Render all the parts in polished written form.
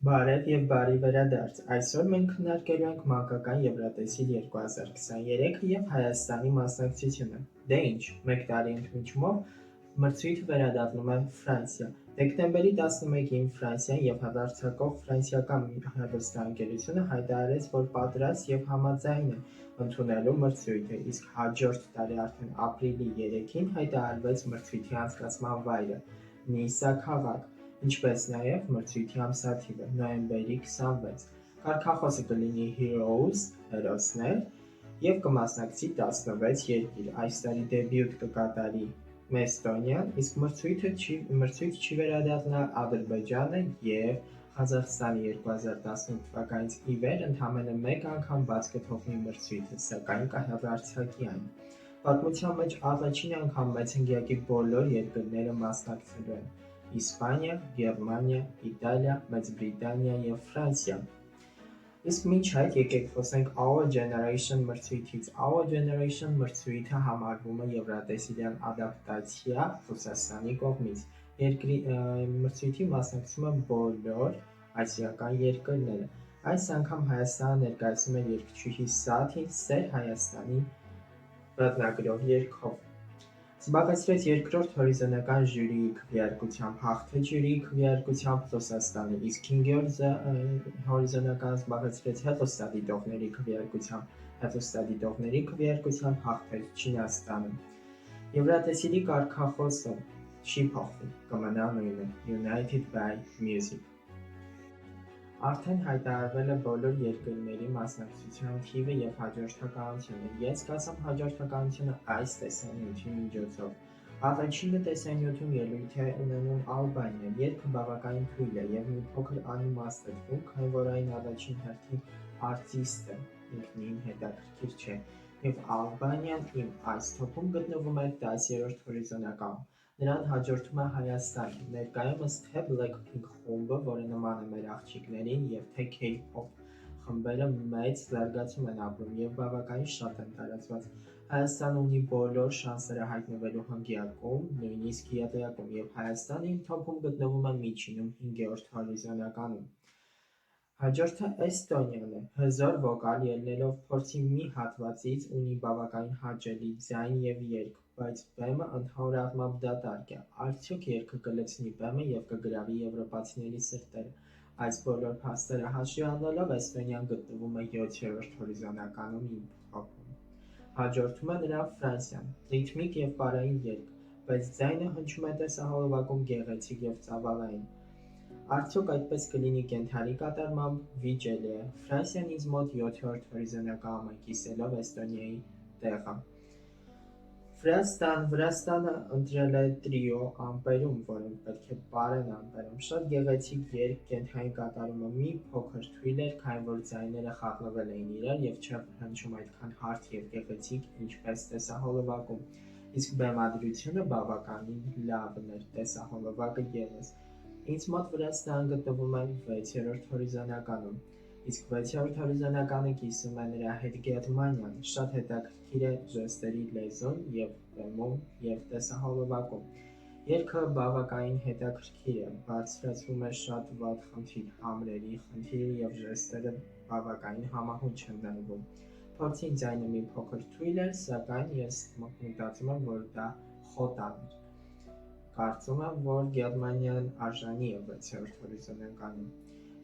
Բարև և բարի վերադարձ, այսօր մենք քննարկելու ենք Մանկական Եվրատեսիլ 2023 և Հայաստանի մասնակցությունը, դե ինչ, մեկ տարի ընդմիջումով մրցույթը վերադառնում է Ֆրանսիա, դեկտեմբերի 11-ին Ֆրանսիան և հեռարձակող ֆրանսիական հեռուստաընկերությունը հայտարարեց, որ պատրաստ և համաձայն է ընդունելու մրցույթը, իսկ հաջորդ տարի արդեն ապրիլի 3-ին հայտարարվեց մրցույթի անցկացման վայրը՝ Նիսա քաղաք, ինչպես նաև մրցույթի ամսաթիվը՝ նոյեմբերի 26, կարգախոսը կլինի Heroes հերոսներ և կմասնակցի 16 երկիր, այս տարի դեբյուտ կկատարի Էստոնիան, իսկ մրցույթ չի վերադառնա Ադրբեջանը և Ղազախստանը 2018 թվականից ի վեր ընդամենը մեկ անգամ բաց կթողնի մրցույթը, սակայն կհեռարձակի այն։ Պատմության մեջ առաջին անգամ մեծ հնգյակի բոլոր երկրները մասնակցելու են՝ Իսպանիա, Գերմանիա, Իտալիա, Մեծ Բրիտանիա և Ֆրանսիա։ Իսկ մինչ այդ եկեք խոսենք Our Generation մրցույթից։ Our Generation մրցույթը համարվում է եվրատեսիլյան ադապտացիա Ռուսաստանի կողմից։ Մրցույթի մասնակցում են բոլոր ասիական երկրները։ Այս անգամ Հայաստանը ներկայացնում է երգչուհի Սաթին Սեր Հայաստանի բռնագրով երգով։ Զբաղեցրեց երկրորդ հորիզոնական ժյուրիի քվեարկությամբ, հաղթեց ժյուրիի քվեարկությամբ Ռուսաստանը, իսկ հինգերորդ հորիզոնական զբաղեցրեց հեռուստադիտողների քվեարկությամբ, հեռուստադիտողների քվեարկությամբ հաղթեց Չինաստանը։ Եվրատեսիլի կարգախոսը չի փոխվի, կմնա նույնը՝ United by Music։ Արդեն հայտարարվել է բոլոր երկրների մասնակցության թիվը և հաջորդականությունը։ Ես կասեմ հաջորդականությունը այս տեսանյութի միջոցով։ Առաջինը տեսանյութում ելույթ է ունենում Ալբանիան, երգը բավականին թույլ է և մի փոքր անիմաստ է թվում, քանի որ այն առաջին հերթին արտիստ է, ինքնին հետաքրքիր չէ, և Ալբանիան իմ այս թոփում գտնվում է 10-րդ հորիզոնականում։ Նրան հաջորդում է Հայաստանը, ներկայումս թե Blackpink խումբը, որը նման է մեր աղջիկներին, և թե K-pop խմբերը մեծ զարգացում են ապրում և բավականին շատ են տարածված։ Հայաստանը ունի բոլոր շանսերը հայտնվելու հնգյակում, նույնիսկ յետյակում, և Հայաստանը իմ թոփում գտնվում է միջինում 5-րդ հորիզոնականում։ Հաջորդը Էստոնիան է, հզոր վոկալ ելնելով փորձի մի հատվածից ունի բավականին հաճելի ձայն և երգ, բայց բեմը ընդհանուր առմամբ դատարկ է։ Արդյոք երգը կլցնի բեմը և կգրավի եվրոպացիների սրտերը։ Այս բոլոր փաստերը հաշվի առնելով Էստոնիան գտնվում է 7-րդ հորիզոնականում իմ թոփում։ Հաջորդում է նրան Ֆրանսիան, ռիթմիկ և պարային երգ, բայց ձայնը հնչում է տեսահոլովակում գեղեցիկ և ծավալային։ Արդյոք այդպես կլինի կենդանի կատարմամբ, վիճելի է։ Ֆրանսիան ինձ մոտ 7-րդ հորիզոնականում է, կիսելով Էստոնիայի տեղը։ Վրաստանը ընտրել է տրիո ամպերում, որոնք պետք է պարեն ամպերում։ Շատ գեղեցիկ երգ, կենդանի կատարումը մի փոքր թույլ էր, քանի որ ձայները խառնվել էին իրար և չէր հնչում այդքան հարթ և գեղեցիկ, ինչպես տեսահոլովակում, իսկ բեմադրությունը բավականին լավն էր, տեսահոլովակը ևս։ Ինձ մոտ Վրաստանը գտնվում է 6-րդ հորիզոնականում, իսկ 6-րդ հորիզոնականը կիսում է նրա հետ Գերմանիան, շատ հետաքրքիր է ժեստերի լեզուն և բեմում և տեսահոլովակում։ Երգը բավականին հետաքրքիր է, բարձրացվում է շատ վատ խնդիր, համրերի խնդիրը և ժեստերը բավականին համահունչ են դնվում։ Փորձին ձայնը մի փոքր թույլ էր, սակայն ես մտածում եմ, որ դա խոտան էր։ Կարծում եմ, որ Գերմանիան արժանի է 6-րդ հորիզոնականին։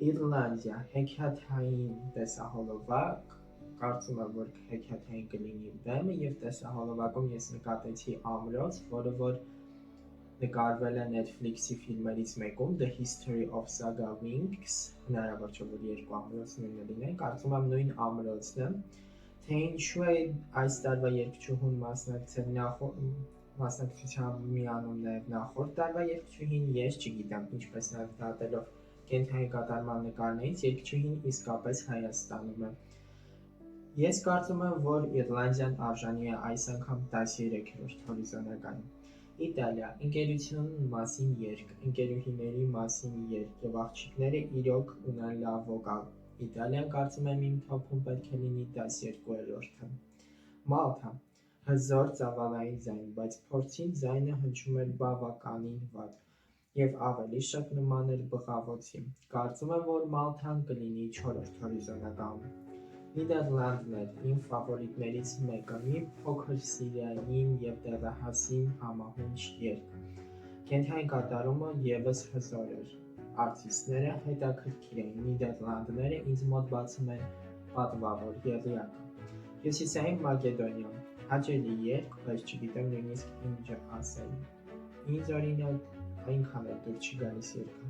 Իռլանդիա, հեքիաթային տեսահոլովակ, կարծում եմ, որ հեքիաթային կլինի բեմը և տեսահոլովակում ես նկատեցի ամրոց, որը որ նկարվել է Netflix-ի ֆիլմերից մեկում The History of Saga Winx, հնարավոր չէ, որ երկու ամրոց նույնը լինեն, կարծում եմ նույն ամրոցն է, թե ինչու է այս տարվա երգչուհուն մասնակցության միանում նաև նախորդ տարվա երգչուհին, ես չգիտեմ, ինչպես նաև դատելով կենդանի կատարման նկարներից, երգչուհին իսկապես Հայաստանում է։ Ես կարծում եմ, որ Իռլանդիան արժանի է այս անգամ 13-րդ հորիզոնականին։ Իտալիա, ընկերության մասին երգ, ընկերուհիների մասին երգ և աղջիկները իրոք ունեն լավ վոկալ։ Իտալիան կարծում եմ իմ թոփում պետք է լինի 12-րդը։ Մալթա, հզոր ծավալային ձայն, բայց փորձին ձայնը հնչում էր բավականին վատ։ և ավելի շատ նման էր բղավոցի։ Կարծում եմ, որ Մալթան կլինի 4-րդ հորիզոնականը։ Նիդերլանդներ իմ ֆավորիտներից մեկը, մի փոքր սիրային և դեռահասին համահունչ երգ։ Կենդանի կատարումը ևս հզոր էր։ Արտիստները հետաքրքիր էին, Նիդերլանդները ինձ մոտ բացում են պատվավոր եղյակը։ Հյուսիսային Մակեդոնիա, հաճելի երգ, բայց չգիտեմ նույնիսկ ինչ ասել։ Ինձ օրինակ այնքան էլ դուր չի գալիս երգը։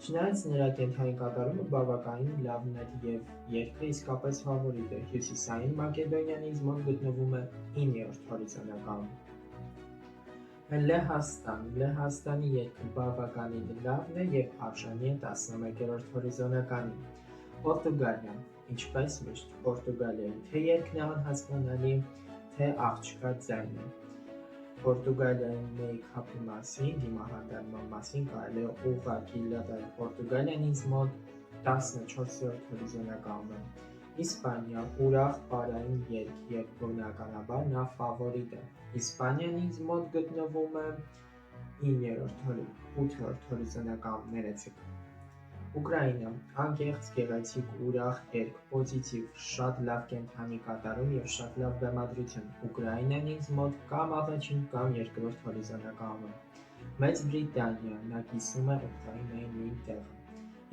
Չնայած նրա կենդանի կատարումը բավականին լավն էր և երգը իսկապես ֆավորիտ էր, Հյուսիսային Մակեդոնիան ինձ մոտ գտնվում է 9-րդ հորիզոնականում։ Լեհաստանի երգը բավականին լավն է և արժանի է 11-րդ հորիզոնականին։ Պորտուգալիա, ինչպես միշտ, Պորտուգալիայի թե երգն է անհասկանալի, թե աղջկա ձայնը։ Պորտուգալիայի մեյքափի մասին, դիմահանդարման մասին կարելի է ուղղակի լռել։ Պորտուգալիան ինձ մոտ 14-րդ հորիզոնականում է։ Իսպանիա, ուրախ պարային երգ և բնականաբար նա ֆավորիտ է։ Իսպանիան ինձ մոտ գտնվում է 8-րդ հորիզոնականում։ Ուկրաինա, անկեղծ գեղեցիկ ուրախ երգ, պոզիտիվ, շատ լավ կենդանի կատարում և շատ լավ բեմադրություն։ Ուկրաինան ինձ մոտ կամ առաջին կամ երկրորդ հորիզոնականում է։ Մեծ Բրիտանիա, նա կիսում է Ուկրաինայի նույն տեղը։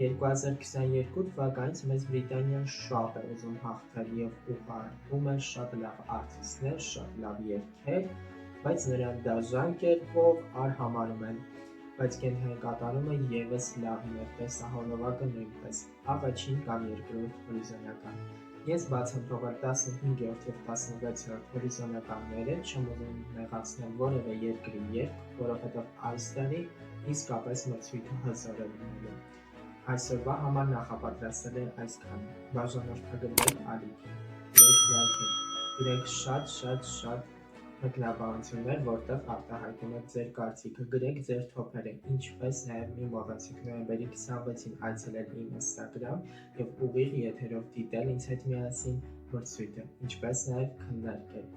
2022 թվականից Մեծ Բրիտանիան շատ է ուզում հաղթել և ուղարկում է շատ լավ արտիստներ, շատ լավ երգեր, բայց նրան դաժան կերպով արհամարհում են, բայց կենդանի կատարումը ևս լավն է, տեսահոլովակը նույնպես, առաջին կամ երկրորդ հորիզոնական։ Ես բաց եմ թողել 15-րդ և 16-րդ հորիզոնականները, չեմ ուզում նեղացնել որևէ երկրի երգ, որովհետև այս տարի իսկապես մրցույթը հզոր է լինելու։ Այսօրվա համար նախապատրաստել է այսքանը։ Բաժանորդագրվեք ալիք, գրեք լայքեր, գրեք շատ մեկնաբանություններ, որտեղ արտահայտում եք ձեր կարծիքը, գրեք ձեր թոփերը, ինչպես նաև մի մոռացեք նոյեմբերի 26-ին այցելել իմ ինստագրամ և ուղիղ եթերով դիտել ինձ հետ միասին մրցույթը, ինչպես նաև քննարկել։